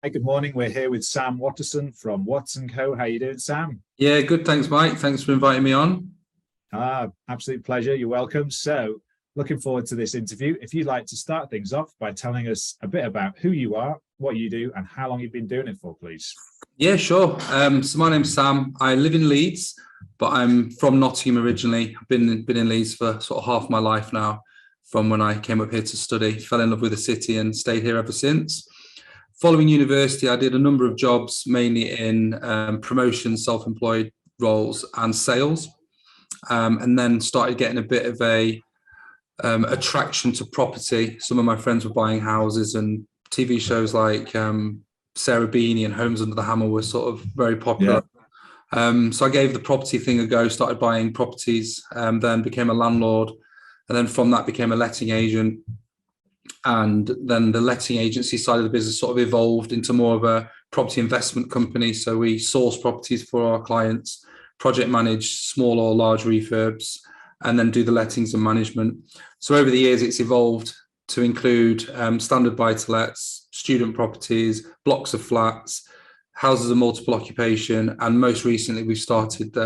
Hi, good morning. We're here with Sam Watterson from Watson Co. How you doing, Sam? Yeah, good. Thanks, Mike. Thanks for inviting me on. Absolute pleasure. You're welcome. So, looking forward to this interview. If you'd like to start things off by telling us a bit about who you are, what you do, and how long you've been doing it for, please. Yeah, sure. So my name's Sam. I live in Leeds, but I'm from Nottingham originally. I've been in Leeds for sort of half my life now, from when I came up here to study. Fell in love with the city and stayed here ever since. Following university, I did a number of jobs, mainly in promotion, self-employed roles, and sales, and then started getting a bit of a attraction to property. Some of my friends were buying houses, and TV shows like Sarah Beanie and Homes Under the Hammer were sort of very popular. Yeah. So I gave the property thing a go, started buying properties, then became a landlord, and then from that became a letting agent. And then the letting agency side of the business sort of evolved into more of a property investment company. So we source properties for our clients, project manage small or large refurbs, and then do the lettings and management. So over the years, it's evolved to include standard buy-to-lets, student properties, blocks of flats, houses of multiple occupation, and most recently we've started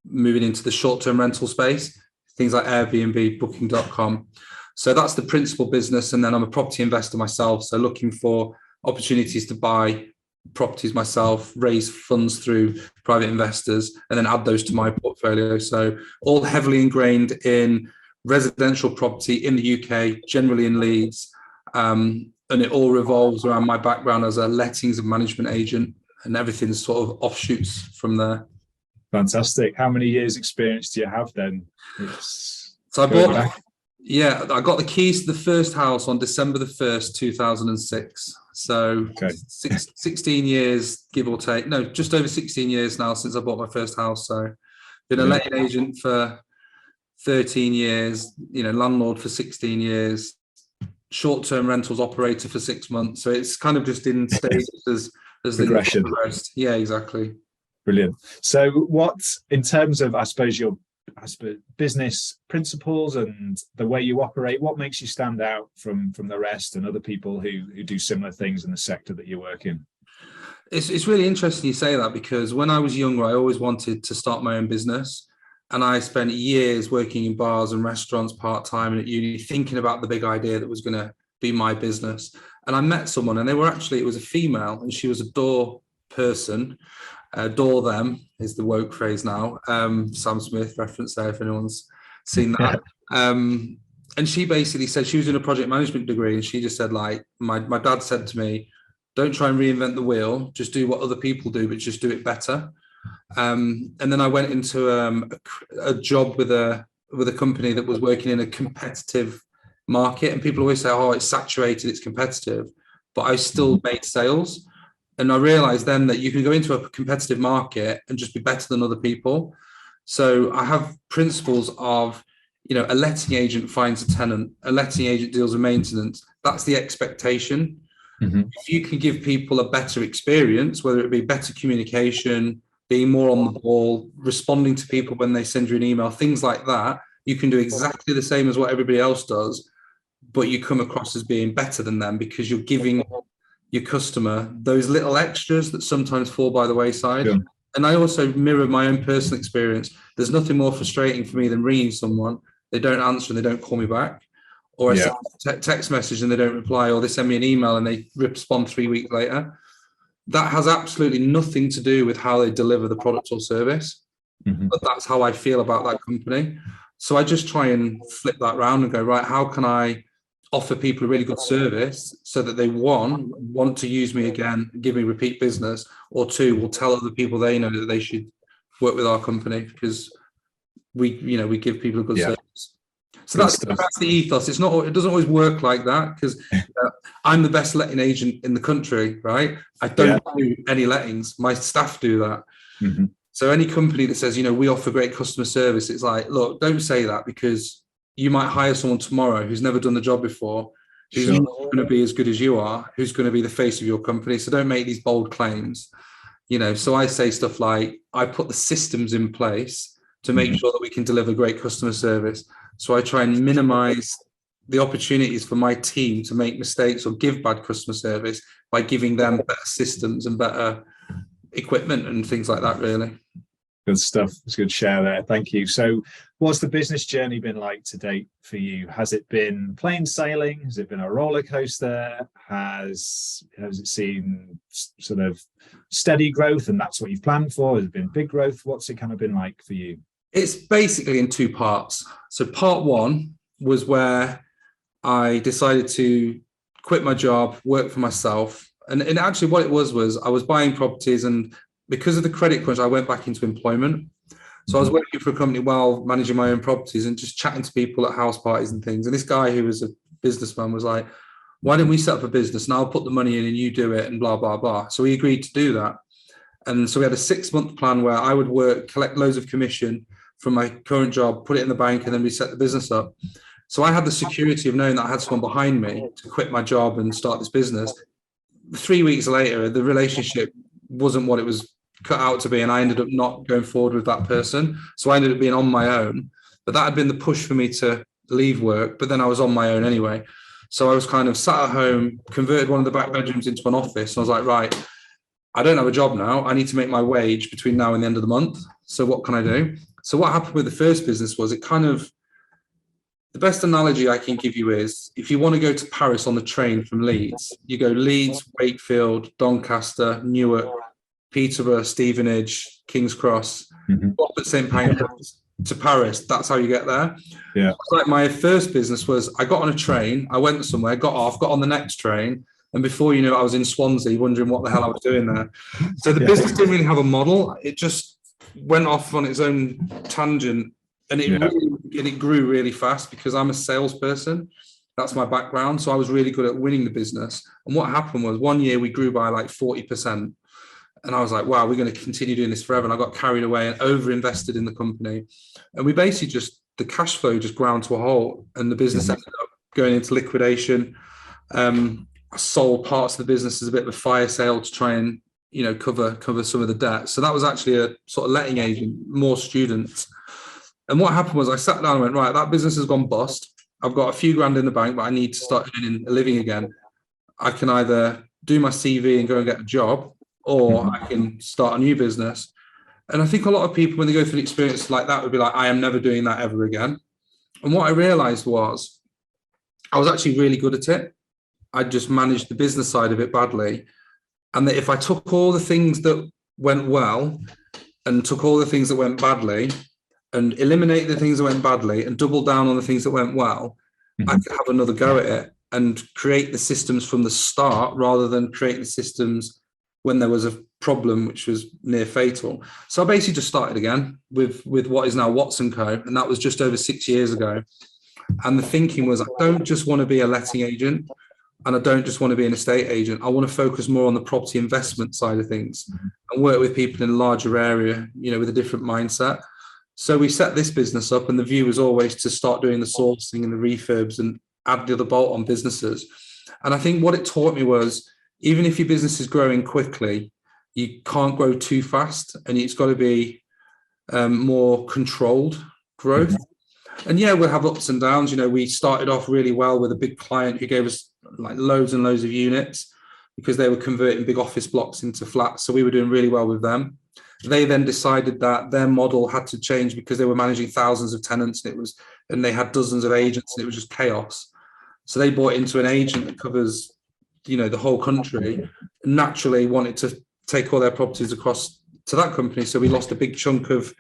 moving into the short-term rental space, things like Airbnb, Booking.com. So that's the principal business, and then I'm a property investor myself, so looking for opportunities to buy properties myself, raise funds through private investors, and then add those to my portfolio. So all heavily ingrained in residential property in the UK, generally in Leeds, and it all revolves around my background as a lettings and management agent, and everything sort of offshoots from there. Fantastic. How many years experience do you have then? So I got the keys to the first house on December the 1st, 2006. So okay. 16 years, give or take. No, just over 16 years now since I bought my first house. So been a letting agent for 13 years, landlord for 16 years, short-term rentals operator for 6 months. So it's kind of just in stages as progression. The progressed. Yeah, exactly. Brilliant. So what, in terms of, I suppose, your business principles and the way you operate, what makes you stand out from the rest and other people who do similar things in the sector that you work in? It's really interesting you say that, because when I was younger, I always wanted to start my own business. And I spent years working in bars and restaurants part-time and at uni, thinking about the big idea that was going to be my business. And I met someone, and it was a female, and she was a door person. Door them is the woke phrase now. Sam Smith reference there if anyone's seen that. And she basically said she was doing a project management degree, and she just said, like, my dad said to me, don't try and reinvent the wheel, just do what other people do, but just do it better. And then I went into a job with a company that was working in a competitive market, and people always say, oh, it's saturated, it's competitive, but I still made sales. And I realized then that you can go into a competitive market and just be better than other people. So I have principles of, a letting agent finds a tenant, a letting agent deals with maintenance. That's the expectation. Mm-hmm. If you can give people a better experience, whether it be better communication, being more on the ball, responding to people when they send you an email, things like that, you can do exactly the same as what everybody else does, but you come across as being better than them because you're giving your customer those little extras that sometimes fall by the wayside. Yeah. And I also mirror my own personal experience. There's nothing more frustrating for me than ringing someone, they don't answer and they don't call me back, or I send a text message and they don't reply, or they send me an email and they respond 3 weeks later. That has absolutely nothing to do with how they deliver the product or service, but that's how I feel about that company. So I just try and flip that around and go, right, how can I offer people a really good service so that they, one, want to use me again, give me repeat business, or two, will tell other people they know that they should work with our company because we give people a good service. So that's the ethos. It doesn't always work like that because I'm the best letting agent in the country, right? I don't do any lettings. My staff do that. Mm-hmm. So any company that says, we offer great customer service, it's like, look, don't say that, because you might hire someone tomorrow who's never done the job before, who's not going to be as good as you are, who's going to be the face of your company. So don't make these bold claims. So I say stuff like, I put the systems in place to make sure that we can deliver great customer service. So I try and minimize the opportunities for my team to make mistakes or give bad customer service by giving them better systems and better equipment and things like that, really. Good stuff. It's a good share there. Thank you. So what's the business journey been like to date for you? Has it been plain sailing? Has it been a roller coaster? Has it seen sort of steady growth and that's what you've planned for? Has it been big growth? What's it kind of been like for you? It's basically in two parts. So part one was where I decided to quit my job, work for myself. And actually what it was I was buying properties, and because of the credit crunch, I went back into employment. So I was working for a company while managing my own properties and just chatting to people at house parties and things. And this guy who was a businessman was like, why don't we set up a business and I'll put the money in and you do it and blah, blah, blah. So we agreed to do that. And so we had a 6-month plan where I would work, collect loads of commission from my current job, put it in the bank, and then we set the business up. So I had the security of knowing that I had someone behind me to quit my job and start this business. 3 weeks later, the relationship wasn't what it was cut out to be, and I ended up not going forward with that person. So I ended up being on my own, but that had been the push for me to leave work. But then I was on my own anyway. So I was kind of sat at home, converted one of the back bedrooms into an office. And I was like, right, I don't have a job now. I need to make my wage between now and the end of the month. So what can I do? So what happened with the first business was it kind of, the best analogy I can give you is if you want to go to Paris on the train from Leeds, you go Leeds, Wakefield, Doncaster, Newark, Peterborough, Stevenage, King's Cross, up at St. Pancras to Paris. That's how you get there. Yeah. Like my first business was I got on a train, I went somewhere, got off, got on the next train, and before you know it, I was in Swansea wondering what the hell I was doing there. So the business didn't really have a model. It just went off on its own tangent, and it grew really fast because I'm a salesperson. That's my background. So I was really good at winning the business. And what happened was one year we grew by like 40%. And I was like, wow, we're going to continue doing this forever. And I got carried away and over-invested in the company. And we basically just, the cash flow just ground to a halt, and the business ended up going into liquidation. I sold parts of the business as a bit of a fire sale to try and, cover some of the debt. So that was actually a sort of letting agent, more students. And what happened was I sat down and went, right, that business has gone bust. I've got a few grand in the bank, but I need to start earning a living again. I can either do my CV and go and get a job, or I can start a new business. And I think a lot of people, when they go through an experience like that, would be like, I am never doing that ever again. And what I realized was I was actually really good at it. I just managed the business side of it badly. And that if I took all the things that went well and took all the things that went badly and eliminated the things that went badly and doubled down on the things that went well, I could have another go at it and create the systems from the start rather than create the systems when there was a problem which was near fatal. So I basically just started again with what is now Watson Co. And that was just over 6 years ago. And the thinking was, I don't just want to be a letting agent, and I don't just want to be an estate agent. I want to focus more on the property investment side of things and work with people in a larger area, with a different mindset. So we set this business up, and the view was always to start doing the sourcing and the refurbs and add the other bolt-on businesses. And I think what it taught me was, even if your business is growing quickly, you can't grow too fast, and it's got to be more controlled growth. And yeah, we'll have ups and downs. We started off really well with a big client who gave us like loads and loads of units because they were converting big office blocks into flats. So we were doing really well with them. They then decided that their model had to change because they were managing thousands of tenants, and they had dozens of agents, and it was just chaos. So they bought into an agent that covers the whole country, naturally wanted to take all their properties across to that company. So we lost a big chunk of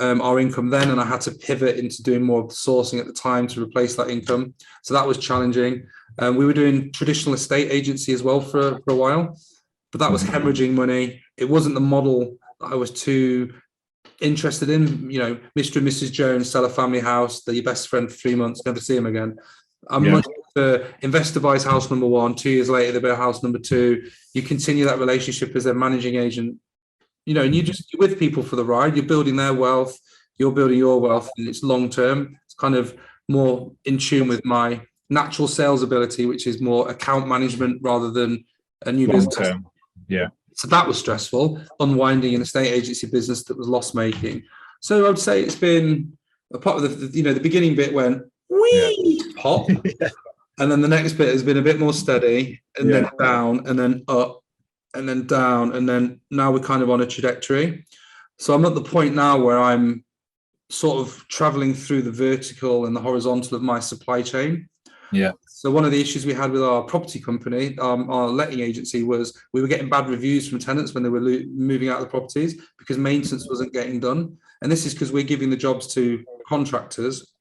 our income then, and I had to pivot into doing more of the sourcing at the time to replace that income. So that was challenging. We were doing traditional estate agency as well for a while, but that was hemorrhaging money. It wasn't the model that I was too interested in. Mr. and Mrs. Jones sell a family house, they're your best friend for 3 months, never see them again. I'm much the investor buys house number 1, 2 years later, they buy house number 2. You continue that relationship as their managing agent, and you're with people for the ride. You're building their wealth, you're building your wealth, and it's long term. It's kind of more in tune with my natural sales ability, which is more account management rather than a new business. Term. Yeah. So that was stressful, unwinding an estate agency business that was loss making. So I would say it's been a part of the beginning bit went pop. And then the next bit has been a bit more steady, and then down, and then up, and then down, and then now we're kind of on a trajectory. So I'm at the point now where I'm sort of traveling through the vertical and the horizontal of my supply chain. Yeah. So one of the issues we had with our property company, our letting agency, was we were getting bad reviews from tenants when they were moving out of the properties because maintenance wasn't getting done. And this is because we're giving the jobs to contractors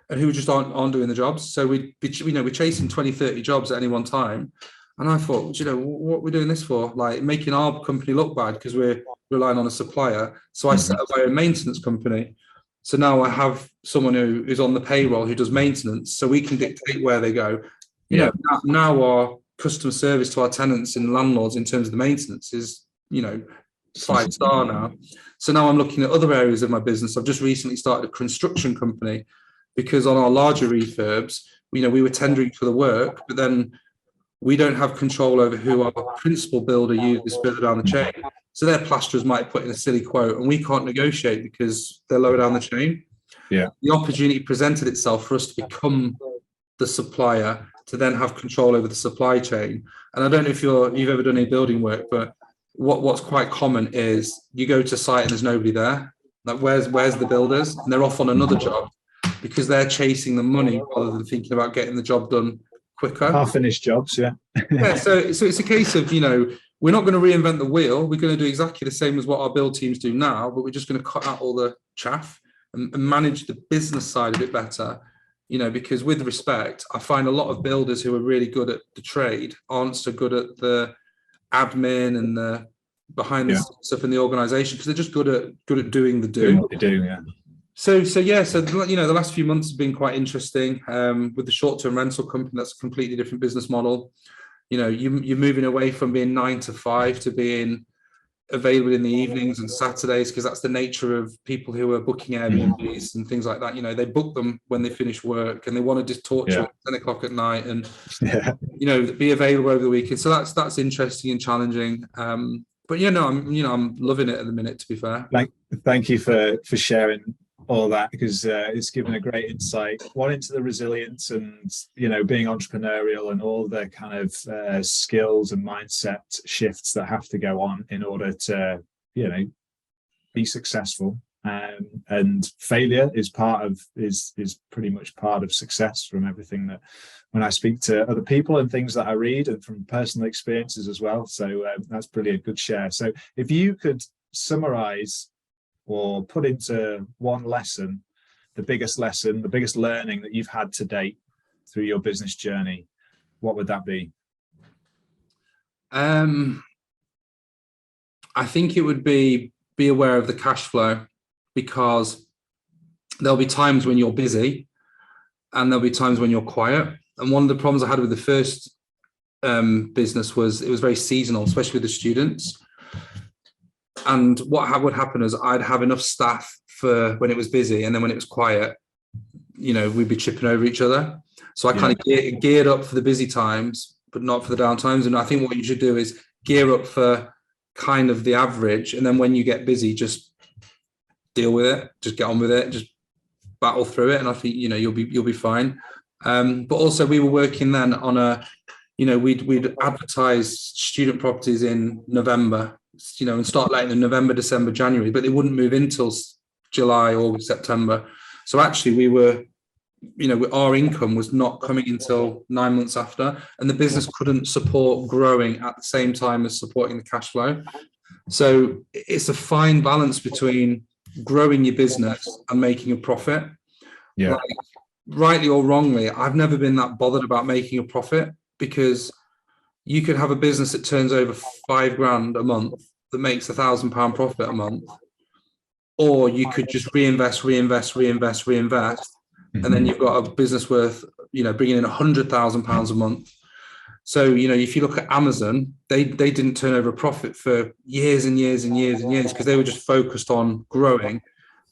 and who just aren't doing the jobs. So we're chasing 20, 30 jobs at any one time. And I thought, what we're doing this for? Like making our company look bad because we're relying on a supplier. So I set up my own maintenance company. So now I have someone who is on the payroll who does maintenance, so we can dictate where they go. Now our customer service to our tenants and landlords in terms of the maintenance is, 5-star now. So now I'm looking at other areas of my business. I've just recently started a construction company because on our larger refurbs, we were tendering for the work, but then we don't have control over who our principal builder uses further down the chain. So their plasterers might put in a silly quote and we can't negotiate because they're lower down the chain. Yeah. The opportunity presented itself for us to become the supplier to then have control over the supply chain. And I don't know if you've ever done any building work, but what's quite common is you go to site and there's nobody there. Like where's the builders? And they're off on another job because they're chasing the money rather than thinking about getting the job done quicker. Half-finished jobs, yeah. So it's a case of, we're not going to reinvent the wheel. We're going to do exactly the same as what our build teams do now, but we're just going to cut out all the chaff and manage the business side a bit better. Because with respect, I find a lot of builders who are really good at the trade aren't so good at the admin and the behind the stuff in the organization because they're just good at doing the do. Doing what they do, yeah. So the last few months have been quite interesting. With the short-term rental company, that's a completely different business model. You're moving away from being 9 to 5 to being available in the evenings and Saturdays because that's the nature of people who are booking Airbnbs and things like that. They book them when they finish work and they want to just talk to you at 10 o'clock at night and be available over the weekend. So that's interesting and challenging. I'm loving it at the minute, to be fair. Thank you for sharing all that because it's given a great insight into the resilience and being entrepreneurial and all the kind of skills and mindset shifts that have to go on in order to be successful, and failure is pretty much part of success from everything that when I speak to other people and things that I read and from personal experiences as well. So that's brilliant, good share. So if you could summarize or put into one lesson, the biggest learning that you've had to date through your business journey, what would that be? I think it would be aware of the cash flow because there'll be times when you're busy and there'll be times when you're quiet. And one of the problems I had with the first business was it was very seasonal, especially with the students. And what would happen is I'd have enough staff for when it was busy, and then when it was quiet, we'd be chipping over each other. So I kind of geared up for the busy times, but not for the down times. And I think what you should do is gear up for kind of the average, and then when you get busy, just deal with it, just get on with it, just battle through it. And I think you'll be fine. But also we were working then on we'd advertise student properties in November. And start letting in November, December, January, but they wouldn't move in till July, August, September. So actually we were, our income was not coming until 9 months after, and the business couldn't support growing at the same time as supporting the cash flow. So it's a fine balance between growing your business and making a profit. Yeah. Rightly or wrongly, I've never been that bothered about making a profit because you could have a business that turns over $5,000 a month that makes £1,000 profit a month, or you could just reinvest, and then you've got a business worth, bringing in £100,000 a month. So, if you look at Amazon, they didn't turn over a profit for years and years and years and years because they were just focused on growing.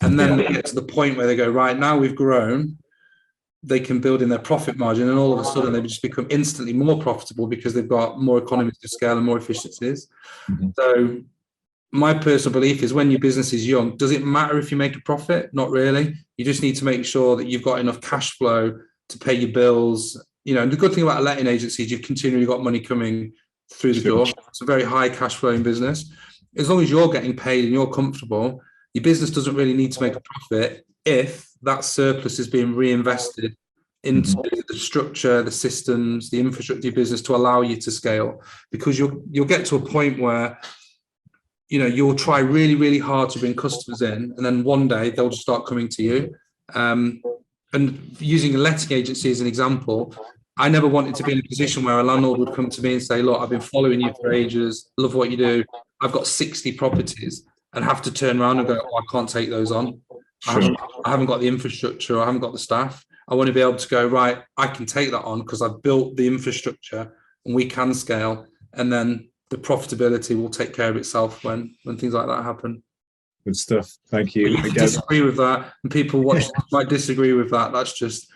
And then they get to the point where they go, right, now we've grown, they can build in their profit margin, and all of a sudden they just become instantly more profitable because they've got more economies of scale and more efficiencies. So my personal belief is when your business is young, does it matter if you make a profit? Not really. You just need to make sure that you've got enough cash flow to pay your bills. And the good thing about a letting agency is you've continually got money coming through the door. It's a very high cash flowing business. As long as you're getting paid and you're comfortable, your business doesn't really need to make a profit if that surplus is being reinvested into the structure, the systems, the infrastructure of your business to allow you to scale. Because you'll get to a point where you'll try really, really hard to bring customers in, and then one day they'll just start coming to you. And using a letting agency as an example, I never wanted to be in a position where a landlord would come to me and say, look, I've been following you for ages, love what you do. I've got 60 properties, and have to turn around and go, oh, I can't take those on. Sure. I haven't got the infrastructure, or I haven't got the staff. I want to be able to go, right, I can take that on because I've built the infrastructure and we can scale. And then the profitability will take care of itself when things like that happen. Good stuff. Thank you. You can disagree with that, and people watching might disagree with that. That's just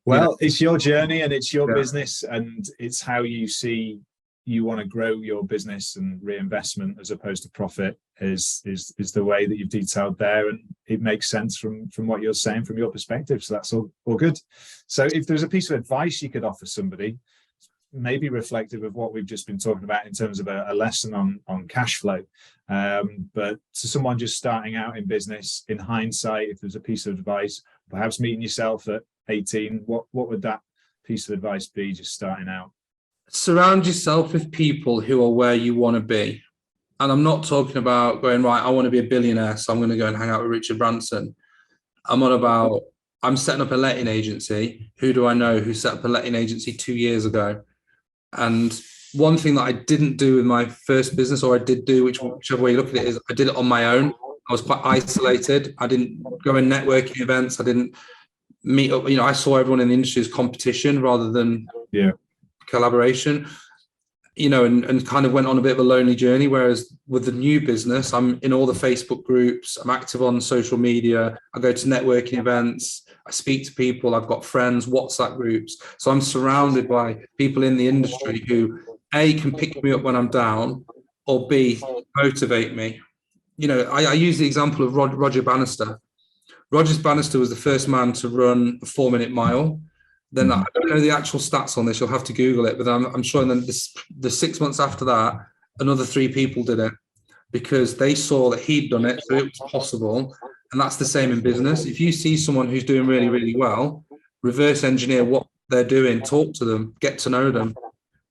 it's your journey and it's your business, and it's how you see you want to grow your business, and reinvestment as opposed to profit is the way that you've detailed there, and it makes sense from what you're saying from your perspective. So that's all good. So if there's a piece of advice you could offer somebody, maybe reflective of what we've just been talking about in terms of a lesson on cash flow, but to someone just starting out in business, in hindsight, if there's a piece of advice, perhaps meeting yourself at 18, what would that piece of advice be, just starting out? Surround yourself with people who are where you want to be. And I'm not talking about going, right, I want to be a billionaire, so I'm going to go and hang out with Richard Branson. I'm on about, I'm setting up a letting agency. Who do I know who set up a letting agency 2 years ago? And one thing that I didn't do with my first business, or I did do, whichever way you look at it, is I did it on my own. I was quite isolated. I didn't go in networking events. I didn't meet up. I saw everyone in the industry as competition rather than collaboration, and kind of went on a bit of a lonely journey. Whereas with the new business, I'm in all the Facebook groups. I'm active on social media. I go to networking events. I speak to people. I've got friends, WhatsApp groups. So I'm surrounded by people in the industry who A, can pick me up when I'm down, or B, motivate me. I use the example of Roger Bannister. Roger Bannister was the first man to run a 4-minute mile. Then I don't know the actual stats on this. You'll have to Google it. But I'm sure then the 6 months after that, another 3 people did it because they saw that he'd done it, so it was possible. And that's the same in business. If you see someone who's doing really, really well, reverse engineer what they're doing, talk to them, get to know them,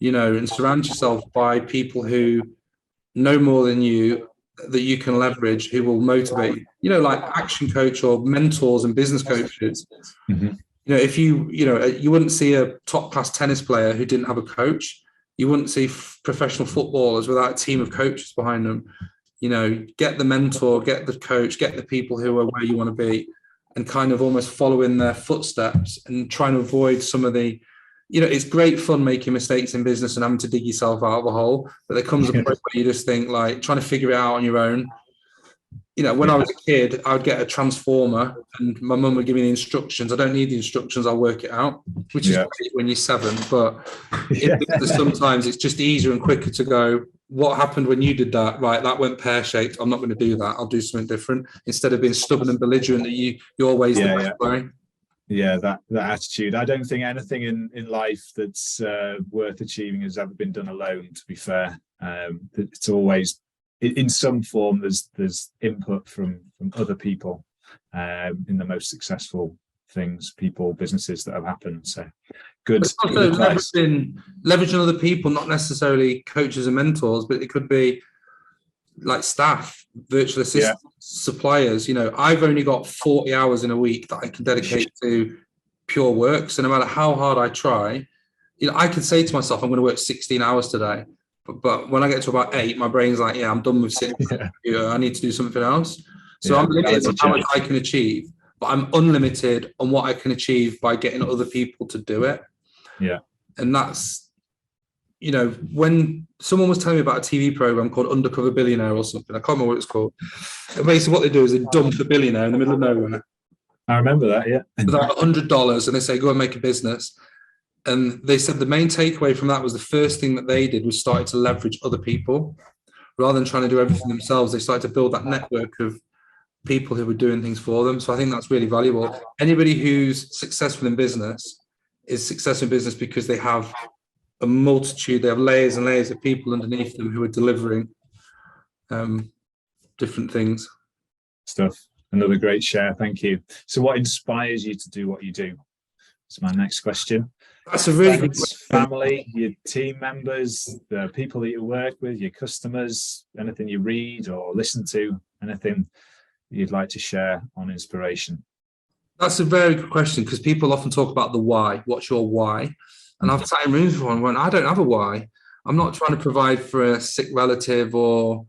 and surround yourself by people who know more than you, that you can leverage, who will motivate you, like action coach or mentors and business coaches. If you wouldn't see a top class tennis player who didn't have a coach. You wouldn't see professional footballers without a team of coaches behind them. Get the mentor, get the coach, get the people who are where you want to be, and kind of almost follow in their footsteps and try and avoid some of the, it's great fun making mistakes in business and having to dig yourself out of a hole. But there comes a point where you just think, like, trying to figure it out on your own. When I was a kid, I would get a transformer and my mum would give me the instructions. I don't need the instructions, I'll work it out, which is great when you're 7. But sometimes it's just easier and quicker to go, what happened when you did that? Right, that went pear-shaped. I'm not going to do that. I'll do something different, instead of being stubborn and belligerent that you're always the best way. Yeah, that attitude. I don't think anything in life that's worth achieving has ever been done alone, to be fair. It's always, in some form, there's input from other people in the most successful things, people, businesses that have happened. So good. Also leveraging other people, not necessarily coaches and mentors, but it could be like staff, virtual assistants, suppliers. I've only got 40 hours in a week that I can dedicate to pure work. So no matter how hard I try, I could say to myself, I'm going to work 16 hours today. But when I get to about 8, my brain's like, I'm done with sitting. I need to do something else. So I'm limited on how much I can achieve, but I'm unlimited on what I can achieve by getting other people to do it. Yeah. And that's, when someone was telling me about a TV program called Undercover Billionaire or something, I can't remember what it's called. And basically what they do is they dump a billionaire in the middle of nowhere. I remember that, yeah. With like $100, and they say, go and make a business. And they said the main takeaway from that was the first thing that they did was started to leverage other people. Rather than trying to do everything themselves, they started to build that network of people who were doing things for them. So I think that's really valuable. Anybody who's successful in business is successful in business because they have a multitude, they have layers and layers of people underneath them who are delivering different things. Stuff. Another great share. Thank you. So what inspires you to do what you do? That's my next question. That's a really good Friends, family, your team members, the people that you work with, your customers, anything you read or listen to, anything you'd like to share on inspiration? That's a very good question, because people often talk about the why. What's your why? And I've sat in rooms before and went, I don't have a why. I'm not trying to provide for a sick relative, or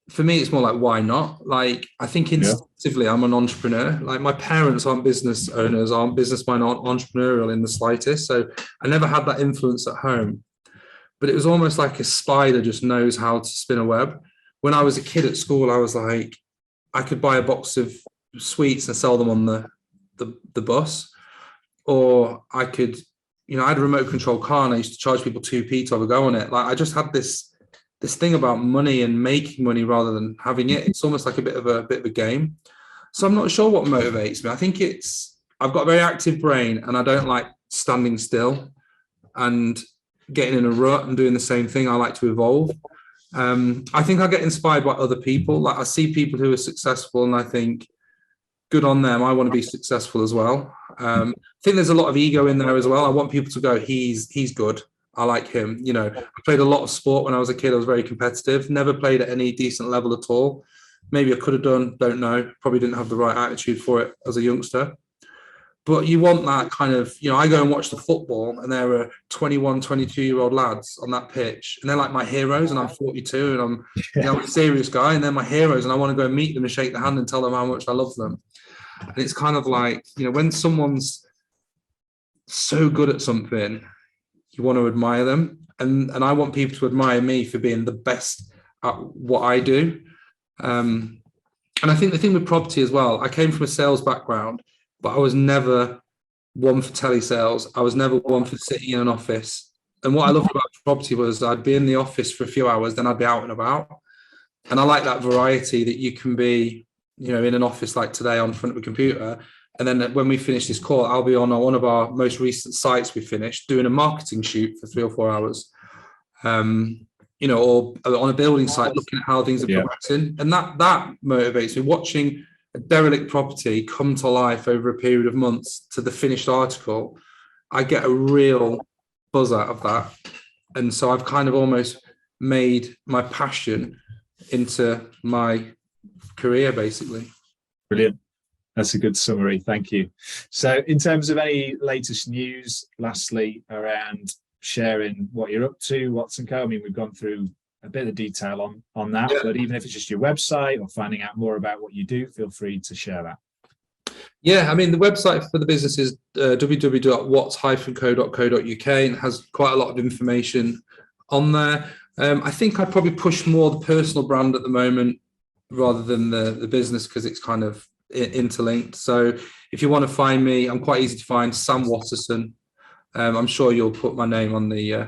for me, it's more like, why not? Like, I think instinctively, I'm an entrepreneur. Like, my parents aren't business owners, aren't businessmen, aren't entrepreneurial in the slightest. So I never had that influence at home. But it was almost like a spider just knows how to spin a web. When I was a kid at school, I was like, I could buy a box of sweets and sell them on the bus. Or I could, I had a remote control car and I used to charge people 2p to have a go on it. Like, I just had this thing about money and making money rather than having it. It's almost like a bit of a game. So I'm not sure what motivates me. I think I've got a very active brain and I don't like standing still and getting in a rut and doing the same thing. I like to evolve. I think I get inspired by other people. Like, I see people who are successful and I think, good on them. I want to be successful as well. I think there's a lot of ego in there as well. I want people to go, he's good. I like him. I played a lot of sport when I was a kid. I was very competitive, never played at any decent level at all. Maybe I could have done, don't know. Probably didn't have the right attitude for it as a youngster. But you want that kind of, I go and watch the football and there are 21, 22-year-old lads on that pitch and they're like my heroes, and I'm 42 and I'm a serious guy, and they're my heroes, and I want to go and meet them and shake their hand and tell them how much I love them. And it's kind of like, when someone's so good at something, you want to admire them. And I want people to admire me for being the best at what I do. And I think the thing with property as well, I came from a sales background, but I was never one for telesales. I was never one for sitting in an office. And what I loved about property was I'd be in the office for a few hours, then I'd be out and about. And I like that variety, that you can be, in an office like today on front of a computer. And then when we finish this call, I'll be on one of our most recent sites we finished doing a marketing shoot for 3 or 4 hours, or on a building site, looking at how things are progressing. And that motivates me. Watching a derelict property come to life over a period of months to the finished article, I get a real buzz out of that. And so I've kind of almost made my passion into my career, basically. Brilliant. That's a good summary. Thank you. So in terms of any latest news, lastly, around sharing what you're up to, what's and co, I mean, we've gone through a bit of detail on that, but even if it's just your website or finding out more about what you do, feel free to share that. Yeah, I mean, the website for the business is www.watts-co.uk, and it has quite a lot of information on there. I think I'd probably push more the personal brand at the moment rather than the business, because it's kind of interlinked. So if you want to find me, I'm quite easy to find, Sam Watterson. I'm sure you'll put my name on the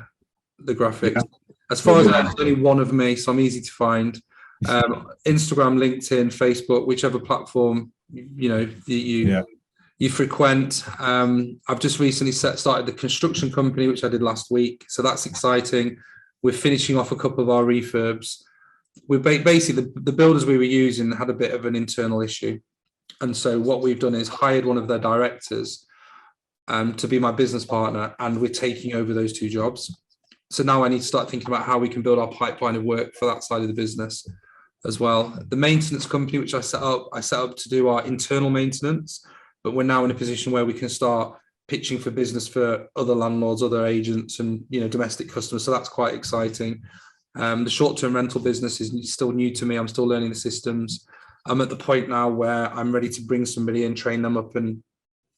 graphics. Yeah. As far as I know, there's only one of me, so I'm easy to find. Instagram, LinkedIn, Facebook, whichever platform you frequent. I've just recently started the construction company, which I did last week, so that's exciting. We're finishing off a couple of our refurbs. We're basically the builders we were using had a bit of an internal issue, and so what we've done is hired one of their directors to be my business partner, and we're taking over those 2 jobs. So now I need to start thinking about how we can build our pipeline of work for that side of the business as well. The maintenance company, which I set up to do our internal maintenance, but we're now in a position where we can start pitching for business for other landlords, other agents, and domestic customers. So that's quite exciting. The short-term rental business is still new to me. I'm still learning the systems. I'm at the point now where I'm ready to bring somebody in, train them up, and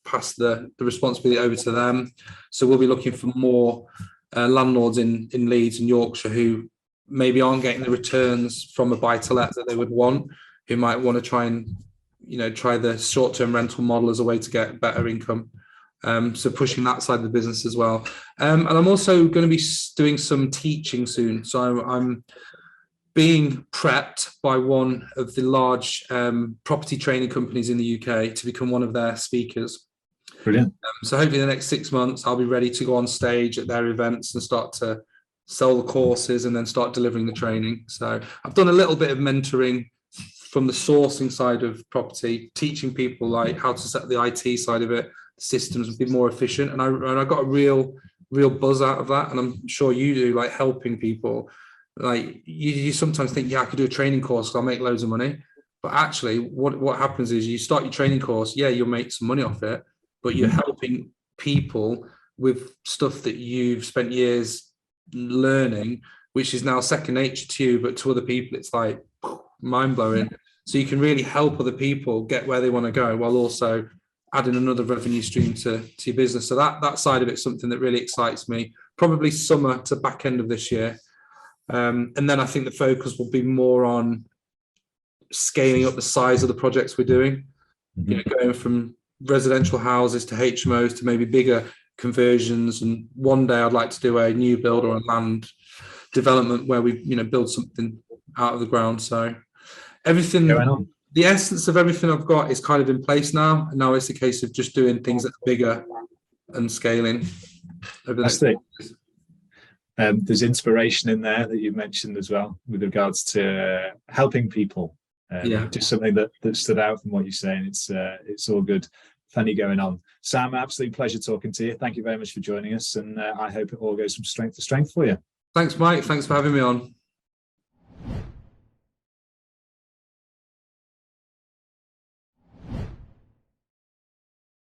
pass the responsibility over to them. So we'll be looking for more landlords in Leeds and Yorkshire who maybe aren't getting the returns from a buy-to-let that they would want, who might want to try the short-term rental model as a way to get better income. So pushing that side of the business as well. And I'm also going to be doing some teaching soon. So I'm being prepped by one of the large property training companies in the UK to become one of their speakers. Brilliant. So hopefully in the next 6 months, I'll be ready to go on stage at their events and start to sell the courses and then start delivering the training. So I've done a little bit of mentoring from the sourcing side of property, teaching people like how to set the IT side of it, systems, and be more efficient. And I got a real buzz out of that. And I'm sure you do, like helping people. Like you sometimes think, yeah, I could do a training course because I'll make loads of money. But actually what happens is you start your training course, yeah, you'll make some money off it, but you're helping people with stuff that you've spent years learning, which is now second nature to you, but to other people, it's like mind blowing. So you can really help other people get where they want to go while also adding another revenue stream to your business. So that side of it's something that really excites me, probably summer to back end of this year. And then I think the focus will be more on scaling up the size of the projects we're doing, going from residential houses to HMOs to maybe bigger conversions. And one day I'd like to do a new build or a land development where we build something out of the ground. So everything, the essence of everything I've got is kind of in place now, and now it's a case of just doing things that are bigger and scaling over the next years. There's inspiration in there that you mentioned as well with regards to helping people. Just something that stood out from what you're saying. It's all good, plenty going on. Sam, absolute pleasure talking to you. Thank you very much for joining us, and I hope it all goes from strength to strength for you. Thanks, Mike. Thanks for having me on.